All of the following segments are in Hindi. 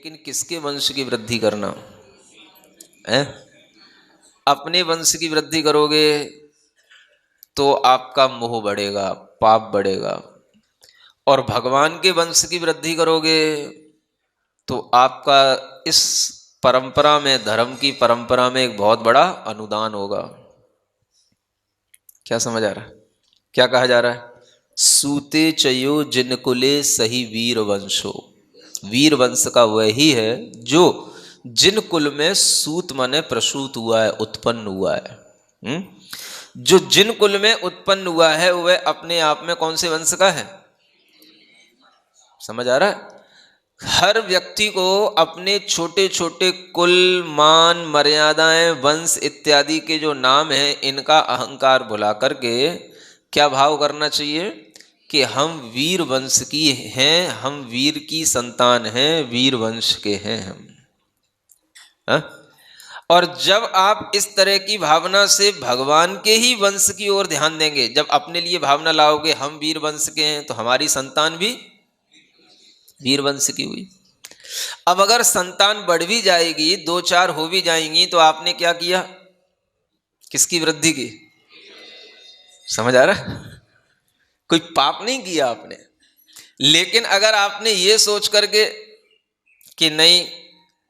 लेकिन किसके वंश की वृद्धि करना है? अपने वंश की वृद्धि करोगे तो आपका मोह बढ़ेगा, पाप बढ़ेगा, और भगवान के वंश की वृद्धि करोगे तो आपका इस परंपरा में, धर्म की परंपरा में एक बहुत बड़ा अनुदान होगा। क्या समझ आ रहा है? क्या कहा जा रहा है? सूते चयो जिन कुले सही वीर वंशो। वीर वंश का वही है जो जिन कुल में सूत माने प्रसूत हुआ है, उत्पन्न हुआ है। जो जिन कुल में उत्पन्न हुआ है वह अपने आप में कौन से वंश का है? समझ आ रहा है? हर व्यक्ति को अपने छोटे छोटे कुल, मान, मर्यादाएं, वंश इत्यादि के जो नाम हैं इनका अहंकार भुला करके क्या भाव करना चाहिए कि हम वीर वंश की हैं, हम वीर की संतान हैं, वीर वंश के हैं हम। हा? और जब आप इस तरह की भावना से भगवान के ही वंश की ओर ध्यान देंगे, जब अपने लिए भावना लाओगे हम वीर वंश के हैं तो हमारी संतान भी वीर वंश की हुई। अब अगर संतान बढ़ भी जाएगी, 2-4 हो भी जाएंगी, तो आपने क्या किया? किसकी वृद्धि की? समझ आ रहा है? कोई पाप नहीं किया आपने। लेकिन अगर आपने ये सोच करके कि नहीं,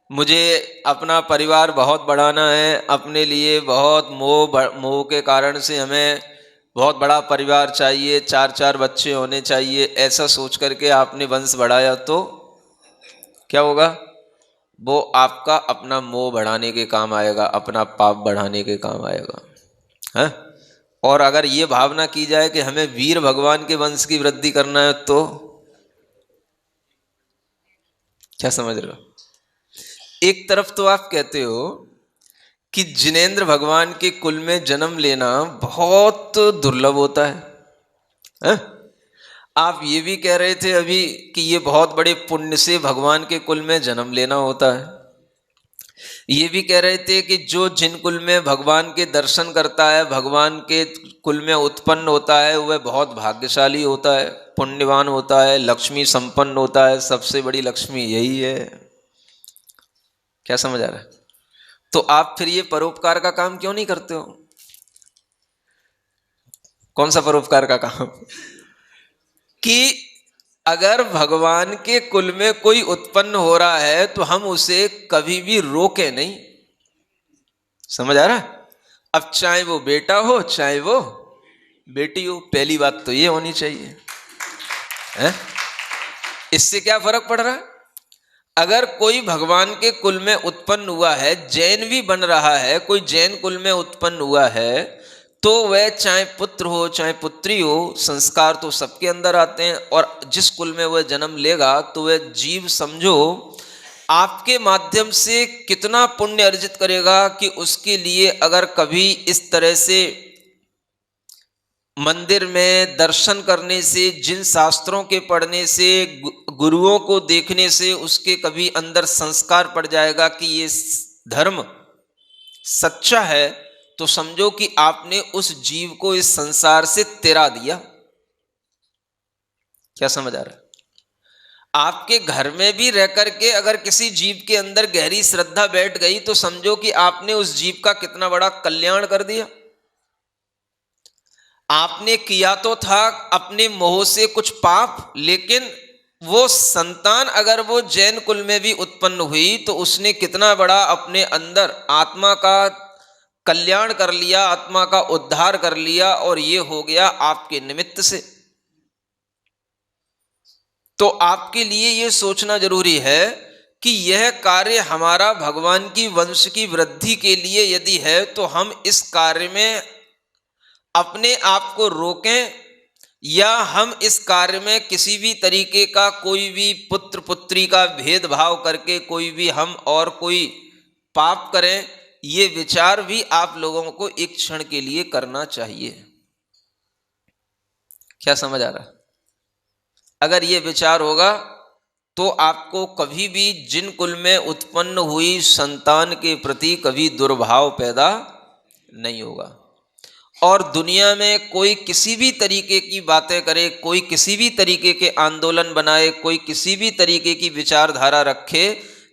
मुझे अपना परिवार बहुत बढ़ाना है, अपने लिए बहुत मोह के कारण से हमें बहुत बड़ा परिवार चाहिए, 4-4 बच्चे होने चाहिए, ऐसा सोच करके आपने वंश बढ़ाया तो क्या होगा? वो आपका अपना मोह बढ़ाने के काम आएगा, अपना पाप बढ़ाने के काम आएगा है? और अगर ये भावना की जाए कि हमें वीर भगवान के वंश की वृद्धि करना है तो क्या समझ रहे हो? एक तरफ तो आप कहते हो कि जिनेंद्र भगवान के कुल में जन्म लेना बहुत दुर्लभ होता है? आप ये भी कह रहे थे अभी कि ये बहुत बड़े पुण्य से भगवान के कुल में जन्म लेना होता है। ये भी कह रहे थे कि जो जिन कुल में भगवान के दर्शन करता है, भगवान के कुल में उत्पन्न होता है, वह बहुत भाग्यशाली होता है, पुण्यवान होता है, लक्ष्मी संपन्न होता है, सबसे बड़ी लक्ष्मी यही है। क्या समझ आ रहा है? तो आप फिर ये परोपकार का काम क्यों नहीं करते हो? कौन सा परोपकार का काम? कि अगर भगवान के कुल में कोई उत्पन्न हो रहा है तो हम उसे कभी भी रोके नहीं। समझ आ रहा है? अब चाहे वो बेटा हो चाहे वो बेटी हो, पहली बात तो ये होनी चाहिए है? इससे क्या फर्क पड़ रहा है? अगर कोई भगवान के कुल में उत्पन्न हुआ है, जैन भी बन रहा है, कोई जैन कुल में उत्पन्न हुआ है, तो वह चाहे पुत्र हो चाहे पुत्री हो, संस्कार तो सबके अंदर आते हैं, और जिस कुल में वह जन्म लेगा तो वह जीव समझो आपके माध्यम से कितना पुण्य अर्जित करेगा कि उसके लिए अगर कभी इस तरह से मंदिर में दर्शन करने से, जिन शास्त्रों के पढ़ने से, गुरुओं को देखने से उसके कभी अंदर संस्कार पड़ जाएगा कि ये धर्म सच्चा है, तो समझो कि आपने उस जीव को इस संसार से तिरा दिया। क्या समझ आ रहा है? आपके घर में भी रह करके अगर किसी जीव के अंदर गहरी श्रद्धा बैठ गई तो समझो कि आपने उस जीव का कितना बड़ा कल्याण कर दिया। आपने किया तो था अपने मोह से कुछ पाप, लेकिन वो संतान अगर वो जैन कुल में भी उत्पन्न हुई तो उसने कितना बड़ा अपने अंदर आत्मा का कल्याण कर लिया, आत्मा का उद्धार कर लिया, और ये हो गया आपके निमित्त से। तो आपके लिए ये सोचना जरूरी है कि यह कार्य हमारा भगवान की वंश की वृद्धि के लिए यदि है तो हम इस कार्य में अपने आप को रोकें, या हम इस कार्य में किसी भी तरीके का कोई भी पुत्र पुत्री का भेदभाव करके कोई भी हम और कोई पाप करें, ये विचार भी आप लोगों को एक क्षण के लिए करना चाहिए। क्या समझ आ रहा है? अगर ये विचार होगा तो आपको कभी भी जिन कुल में उत्पन्न हुई संतान के प्रति कभी दुर्भाव पैदा नहीं होगा। और दुनिया में कोई किसी भी तरीके की बातें करे, कोई किसी भी तरीके के आंदोलन बनाए, कोई किसी भी तरीके की विचारधारा रखे,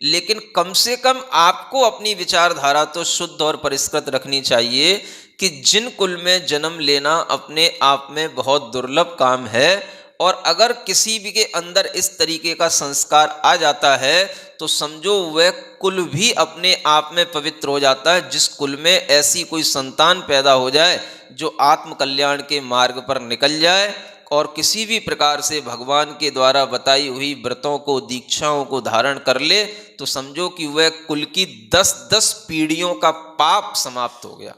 लेकिन कम से कम आपको अपनी विचारधारा तो शुद्ध और परिष्कृत रखनी चाहिए कि जिन कुल में जन्म लेना अपने आप में बहुत दुर्लभ काम है, और अगर किसी भी के अंदर इस तरीके का संस्कार आ जाता है तो समझो वह कुल भी अपने आप में पवित्र हो जाता है। जिस कुल में ऐसी कोई संतान पैदा हो जाए जो आत्म कल्याण के मार्ग पर निकल जाए और किसी भी प्रकार से भगवान के द्वारा बताई हुई व्रतों को, दीक्षाओं को धारण कर ले, तो समझो कि वह कुल की 10-10 पीढ़ियों का पाप समाप्त हो गया।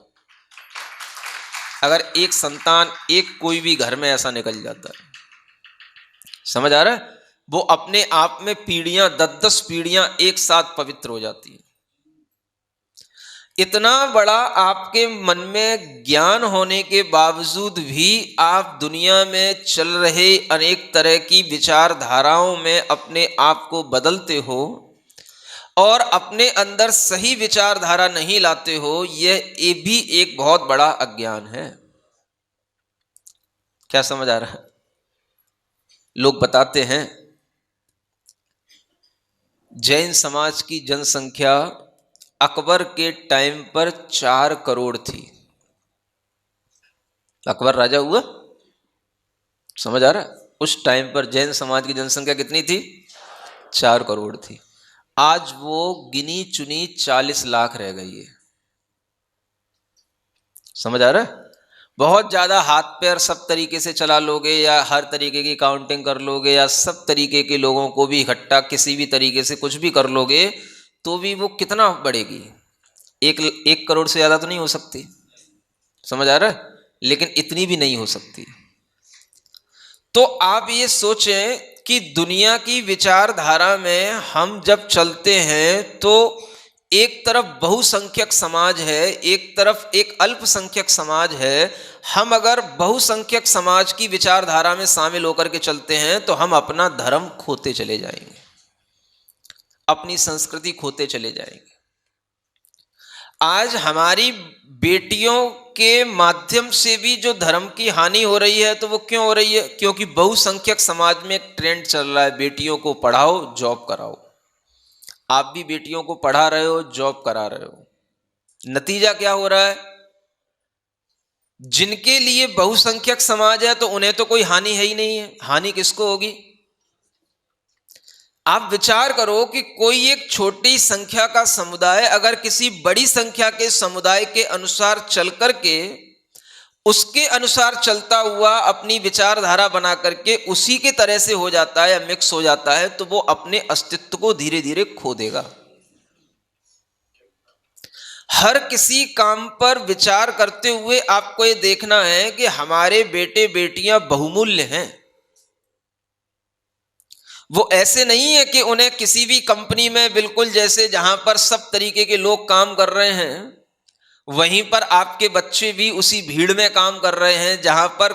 अगर एक संतान, एक कोई भी घर में ऐसा निकल जाता है, समझ आ रहा है, वो अपने आप में पीढ़ियां, 10-10 पीढ़ियां एक साथ पवित्र हो जाती है। इतना बड़ा आपके मन में ज्ञान होने के बावजूद भी आप दुनिया में चल रहे अनेक तरह की विचारधाराओं में अपने आप को बदलते हो और अपने अंदर सही विचारधारा नहीं लाते हो, ये भी एक बहुत बड़ा अज्ञान है। क्या समझ आ रहा है? लोग बताते हैं जैन समाज की जनसंख्या अकबर के टाइम पर 4 करोड़ थी। अकबर राजा हुआ, समझ आ रहा है? उस टाइम पर जैन समाज की जनसंख्या कितनी थी? 4 करोड़ थी। आज वो गिनी चुनी 40 लाख रह गई है। समझ आ रहा है? बहुत ज्यादा हाथ पैर सब तरीके से चला लोगे या हर तरीके की काउंटिंग कर लोगे या सब तरीके के लोगों को भी इकट्ठा किसी भी तरीके से कुछ भी कर लोगे तो भी वो कितना बढ़ेगी? 1 करोड़ से ज्यादा तो नहीं हो सकती। समझ आ रहा है? लेकिन इतनी भी नहीं हो सकती। तो आप ये सोचें कि दुनिया की विचारधारा में हम जब चलते हैं तो एक तरफ बहुसंख्यक समाज है, एक तरफ एक अल्पसंख्यक समाज है। हम अगर बहुसंख्यक समाज की विचारधारा में शामिल होकर के चलते हैं तो हम अपना धर्म खोते चले जाएंगे, अपनी संस्कृति खोते चले जाएंगे। आज हमारी बेटियों के माध्यम से भी जो धर्म की हानि हो रही है, तो वो क्यों हो रही है? क्योंकि बहुसंख्यक समाज में एक ट्रेंड चल रहा है, बेटियों को पढ़ाओ, जॉब कराओ। आप भी बेटियों को पढ़ा रहे हो, जॉब करा रहे हो। नतीजा क्या हो रहा है? जिनके लिए बहुसंख्यक समाज है तो उन्हें तो कोई हानि है ही नहीं है, हानि किसको होगी? आप विचार करो कि कोई एक छोटी संख्या का समुदाय अगर किसी बड़ी संख्या के समुदाय के अनुसार चल करके उसके अनुसार चलता हुआ अपनी विचारधारा बना करके उसी के तरह से हो जाता है या मिक्स हो जाता है, तो वो अपने अस्तित्व को धीरे धीरे खो देगा। हर किसी काम पर विचार करते हुए आपको ये देखना है कि हमारे बेटे बेटियां बहुमूल्य हैं। वो ऐसे नहीं है कि उन्हें किसी भी कंपनी में बिल्कुल जैसे जहां पर सब तरीके के लोग काम कर रहे हैं वहीं पर आपके बच्चे भी उसी भीड़ में काम कर रहे हैं। जहां पर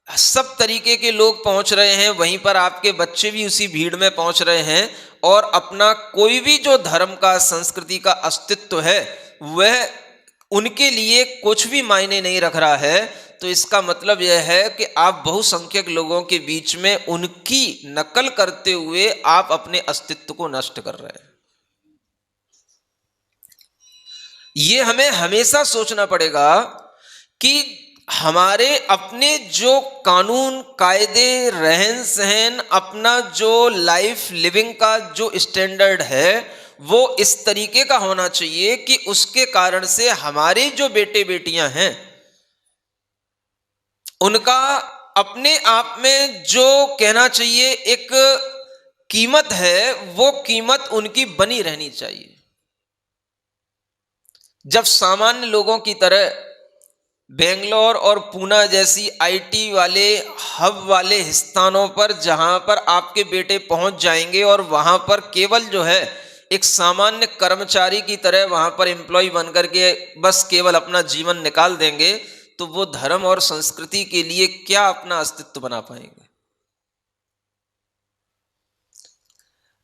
सब तरीके के लोग पहुंच रहे हैं वहीं पर आपके बच्चे भी उसी भीड़ में पहुंच रहे हैं, और अपना कोई भी जो धर्म का, संस्कृति का अस्तित्व है वह उनके लिए कुछ भी मायने नहीं रख रहा है। तो इसका मतलब यह है कि आप बहुसंख्यक लोगों के बीच में उनकी नकल करते हुए आप अपने अस्तित्व को नष्ट कर रहे हैं। ये हमें हमेशा सोचना पड़ेगा कि हमारे अपने जो कानून, कायदे, रहन सहन, अपना जो लाइफ लिविंग का जो स्टैंडर्ड है वो इस तरीके का होना चाहिए कि उसके कारण से हमारे जो बेटे बेटियां हैं उनका अपने आप में जो कहना चाहिए एक कीमत है, वो कीमत उनकी बनी रहनी चाहिए। जब सामान्य लोगों की तरह बेंगलोर और पूना जैसी आईटी वाले हब वाले स्थानों पर जहां पर आपके बेटे पहुंच जाएंगे और वहां पर केवल जो है एक सामान्य कर्मचारी की तरह वहां पर एम्प्लॉय बनकर के बस केवल अपना जीवन निकाल देंगे, तो वो धर्म और संस्कृति के लिए क्या अपना अस्तित्व बना पाएंगे?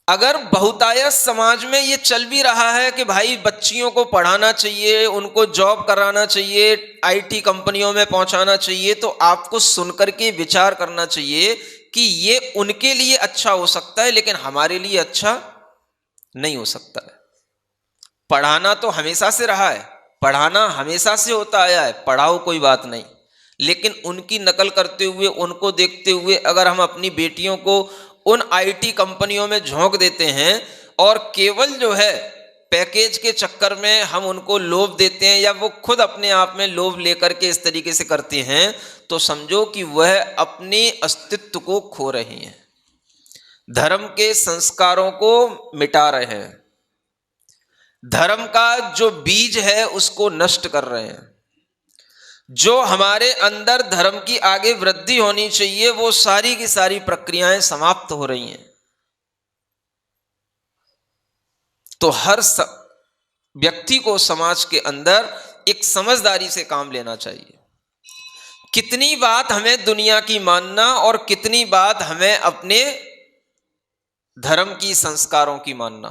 अगर बहुतायत समाज में ये चल भी रहा है कि भाई बच्चियों को पढ़ाना चाहिए, उनको जॉब कराना चाहिए, आईटी कंपनियों में पहुंचाना चाहिए, तो आपको सुनकर के विचार करना चाहिए कि ये उनके लिए अच्छा हो सकता है लेकिन हमारे लिए अच्छा नहीं हो सकता है। पढ़ाना तो हमेशा से रहा है, पढ़ाना हमेशा से होता आया है, पढ़ाओ कोई बात नहीं, लेकिन उनकी नकल करते हुए, उनको देखते हुए अगर हम अपनी बेटियों को उन आईटी कंपनियों में झोंक देते हैं और केवल जो है पैकेज के चक्कर में हम उनको लोभ देते हैं या वो खुद अपने आप में लोभ लेकर के इस तरीके से करते हैं, तो समझो कि वह अपने अस्तित्व को खो रही हैं, धर्म के संस्कारों को मिटा रहे हैं, धर्म का जो बीज है उसको नष्ट कर रहे हैं। जो हमारे अंदर धर्म की आगे वृद्धि होनी चाहिए वो सारी की सारी प्रक्रियाएं समाप्त हो रही हैं। तो हर व्यक्ति को समाज के अंदर एक समझदारी से काम लेना चाहिए। कितनी बात हमें दुनिया की मानना और कितनी बात हमें अपने धर्म की संस्कारों की मानना।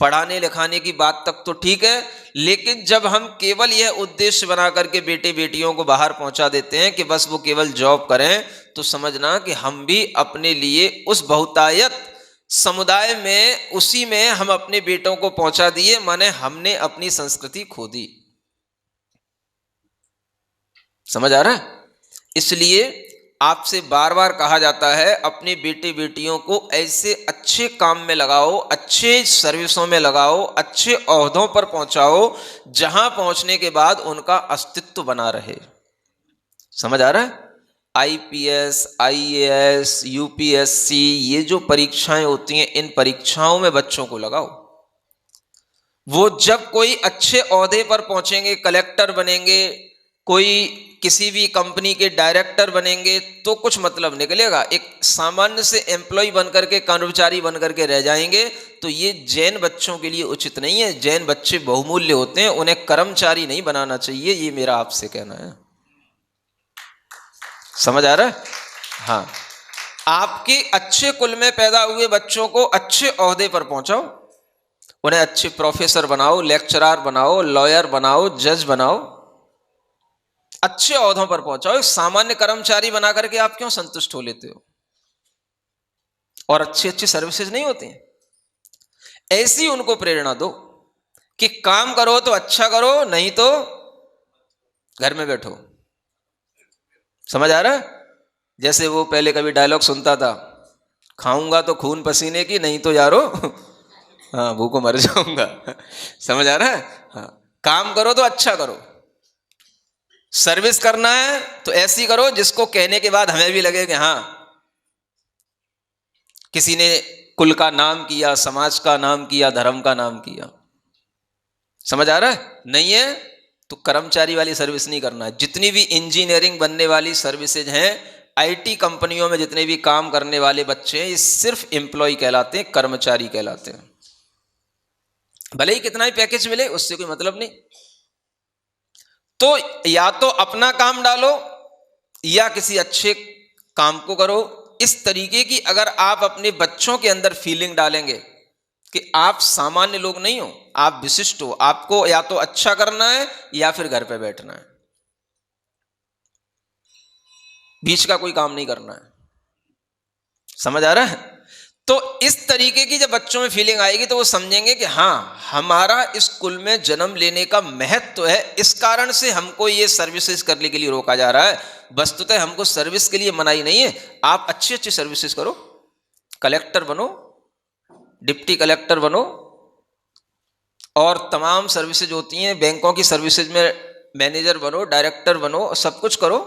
पढ़ाने लिखाने की बात तक तो ठीक है, लेकिन जब हम केवल यह उद्देश्य बना करके बेटे बेटियों को बाहर पहुंचा देते हैं कि बस वो केवल जॉब करें, तो समझना कि हम भी अपने लिए उस बहुतायत समुदाय में, उसी में हम अपने बेटों को पहुंचा दिए, माने हमने अपनी संस्कृति खो दी। समझ आ रहा है? इसलिए आपसे बार बार कहा जाता है अपने बेटे बेटियों को ऐसे अच्छे काम में लगाओ, अच्छे सर्विसों में लगाओ, अच्छे ओहदों पर पहुंचाओ जहां पहुंचने के बाद उनका अस्तित्व बना रहे। समझ आ रहा है? आईपीएस, आईएएस, यूपीएससी, ये जो परीक्षाएं होती हैं, इन परीक्षाओं में बच्चों को लगाओ। वो जब कोई अच्छे ओहदे पर पहुंचेंगे, कलेक्टर बनेंगे, कोई किसी भी कंपनी के डायरेक्टर बनेंगे, तो कुछ मतलब निकलेगा। एक सामान्य से एम्प्लॉय बनकर के, कर्मचारी बनकर के रह जाएंगे, तो ये जैन बच्चों के लिए उचित नहीं है। जैन बच्चे बहुमूल्य होते हैं, उन्हें कर्मचारी नहीं बनाना चाहिए, ये मेरा आपसे कहना है। समझ आ रहा है? हाँ, आपके अच्छे कुल में पैदा हुए बच्चों को अच्छे ओहदे पर पहुंचाओ, उन्हें अच्छे प्रोफेसर बनाओ, लेक्चरर बनाओ, लॉयर बनाओ, जज बनाओ, अच्छे ओहदों पर पहुंचाओ। सामान्य कर्मचारी बना करके आप क्यों संतुष्ट हो लेते हो? और अच्छी अच्छी सर्विसेज नहीं होती हैं? ऐसी उनको प्रेरणा दो कि काम करो तो अच्छा करो, नहीं तो घर में बैठो। समझ आ रहा है? जैसे वो पहले कभी डायलॉग सुनता था, खाऊंगा तो खून पसीने की, नहीं तो यारो हाँ भूखों मर जाऊंगा। समझ आ रहा है? हाँ, काम करो तो अच्छा करो, सर्विस करना है तो ऐसी करो जिसको कहने के बाद हमें भी लगे कि हाँ किसी ने कुल का नाम किया, समाज का नाम किया, धर्म का नाम किया। समझ आ रहा है? नहीं है तो कर्मचारी वाली सर्विस नहीं करना है। जितनी भी इंजीनियरिंग बनने वाली सर्विसेज हैं, आईटी कंपनियों में जितने भी काम करने वाले बच्चे हैं, ये सिर्फ एम्प्लॉय कहलाते हैं, कर्मचारी कहलाते हैं। भले ही कितना ही पैकेज मिले, उससे कोई मतलब नहीं। तो या तो अपना काम डालो या किसी अच्छे काम को करो। इस तरीके की अगर आप अपने बच्चों के अंदर फीलिंग डालेंगे कि आप सामान्य लोग नहीं हो, आप विशिष्ट हो, आपको या तो अच्छा करना है या फिर घर पे बैठना है, बीच का कोई काम नहीं करना है। समझ आ रहा है? तो इस तरीके की जब बच्चों में फीलिंग आएगी तो वो समझेंगे कि हाँ, हमारा इस कुल में जन्म लेने का महत्व है, इस कारण से हमको ये सर्विसेज करने के लिए रोका जा रहा है। वस्तुतः हमको सर्विस के लिए मनाही नहीं है। आप अच्छी अच्छी सर्विसेज करो, कलेक्टर बनो, डिप्टी कलेक्टर बनो, और तमाम सर्विसेज होती हैं, बैंकों की सर्विसेज में मैनेजर बनो, डायरेक्टर बनो, सब कुछ करो।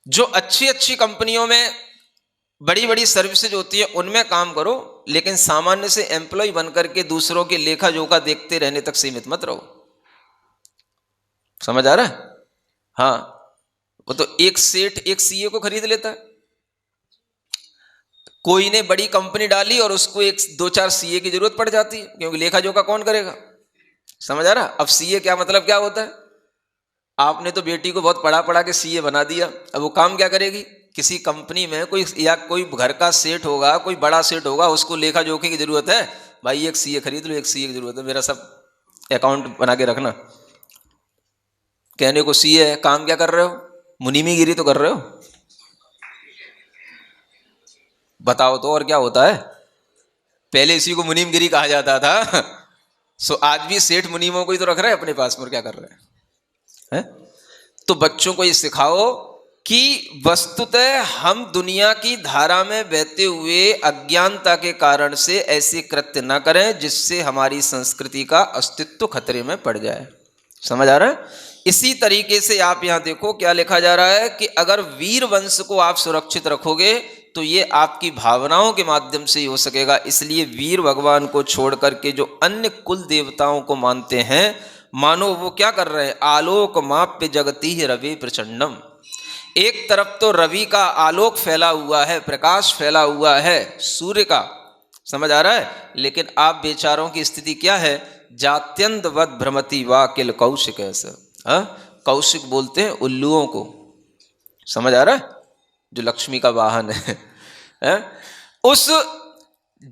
जो अच्छी अच्छी कंपनियों में बड़ी बड़ी सर्विसेज होती है उनमें काम करो, लेकिन सामान्य से एम्प्लॉय बनकर के दूसरों के लेखा जोखा देखते रहने तक सीमित मत रहो। समझ आ रहा है? हाँ, वो तो एक सेठ एक सीए को खरीद लेता है। कोई ने बड़ी कंपनी डाली और उसको एक दो चार सीए की जरूरत पड़ जाती है, क्योंकि लेखा जोखा कौन करेगा? समझ आ रहा? अब सीए क्या मतलब क्या होता है? आपने तो बेटी को बहुत पढ़ा पढ़ा के सीए बना दिया, अब वो काम क्या करेगी? किसी कंपनी में कोई या कोई घर का सेठ होगा, कोई बड़ा सेठ होगा, उसको लेखा जोखे की जरूरत है, भाई एक सीए खरीद लो, एक सीए की जरूरत है, मेरा सब अकाउंट बना के रखना। कहने को सीए है, काम क्या कर रहे हो? मुनीमीगिरी तो कर रहे हो। बताओ तो और क्या होता है? पहले इसी को मुनीमगिरी कहा जाता था। सो आज भी सेठ मुनीमों को ही तो रख रहे हैं अपने पास में, क्या कर रहे हैं? तो बच्चों को ये सिखाओ कि वस्तुतः हम दुनिया की धारा में बहते हुए अज्ञानता के कारण से ऐसे कृत्य न करें जिससे हमारी संस्कृति का अस्तित्व खतरे में पड़ जाए। समझ आ रहा है? इसी तरीके से आप यहां देखो क्या लिखा जा रहा है कि अगर वीर वंश को आप सुरक्षित रखोगे तो ये आपकी भावनाओं के माध्यम से ही हो सकेगा। इसलिए वीर भगवान को छोड़ करके जो अन्य कुल देवताओं को मानते हैं, मानो वो क्या कर रहे हैं? आलोक माप्य जगती ही रवि प्रचंडम। एक तरफ तो रवि का आलोक फैला हुआ है, प्रकाश फैला हुआ है सूर्य का, समझ आ रहा है? लेकिन आप बेचारों की स्थिति क्या है? जात्यंत वद भ्रमति वा किल कौशिक। ऐसा कौशिक बोलते हैं उल्लुओं को, समझ आ रहा है? जो लक्ष्मी का वाहन है? उस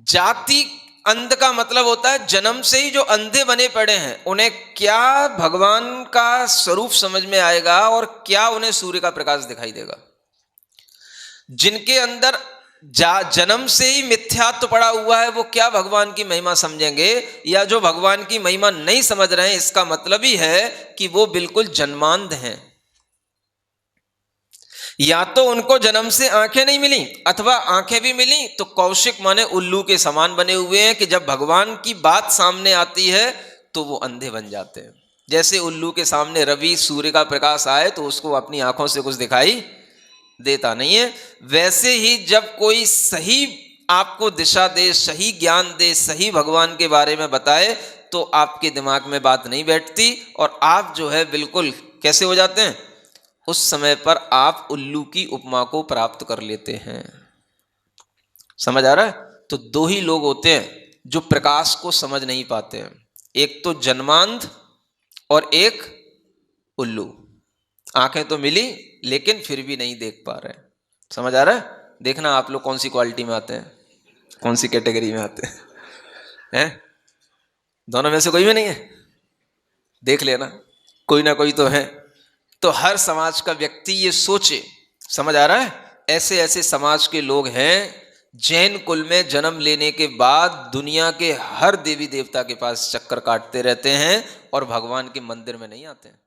जाति अंध का मतलब होता है जन्म से ही जो अंधे बने पड़े हैं, उन्हें क्या भगवान का स्वरूप समझ में आएगा और क्या उन्हें सूर्य का प्रकाश दिखाई देगा? जिनके अंदर जन्म से ही मिथ्यात्व पड़ा हुआ है, वो क्या भगवान की महिमा समझेंगे? या जो भगवान की महिमा नहीं समझ रहे हैं, इसका मतलब ही है कि वो बिल्कुल जन्मांध हैं। या तो उनको जन्म से आंखें नहीं मिली, अथवा आंखें भी मिली तो कौशिक माने उल्लू के समान बने हुए हैं कि जब भगवान की बात सामने आती है तो वो अंधे बन जाते हैं। जैसे उल्लू के सामने रवि सूर्य का प्रकाश आए तो उसको अपनी आंखों से कुछ दिखाई देता नहीं है, वैसे ही जब कोई सही आपको दिशा दे, सही ज्ञान दे, सही भगवान के बारे में बताए तो आपके दिमाग में बात नहीं बैठती और आप जो है बिल्कुल कैसे हो जाते हैं? उस समय पर आप उल्लू की उपमा को प्राप्त कर लेते हैं। समझ आ रहा है? तो दो ही लोग होते हैं जो प्रकाश को समझ नहीं पाते हैं, एक तो जन्मांध और एक उल्लू। आंखें तो मिली लेकिन फिर भी नहीं देख पा रहे। समझ आ रहा है? देखना आप लोग कौन सी क्वालिटी में आते हैं, कौन सी कैटेगरी में आते हैं? दोनों में से कोई भी नहीं है? देख लेना, कोई ना कोई तो है। तो हर समाज का व्यक्ति ये सोचे, समझ आ रहा है? ऐसे ऐसे समाज के लोग हैं जैन कुल में जन्म लेने के बाद दुनिया के हर देवी देवता के पास चक्कर काटते रहते हैं और भगवान के मंदिर में नहीं आते हैं।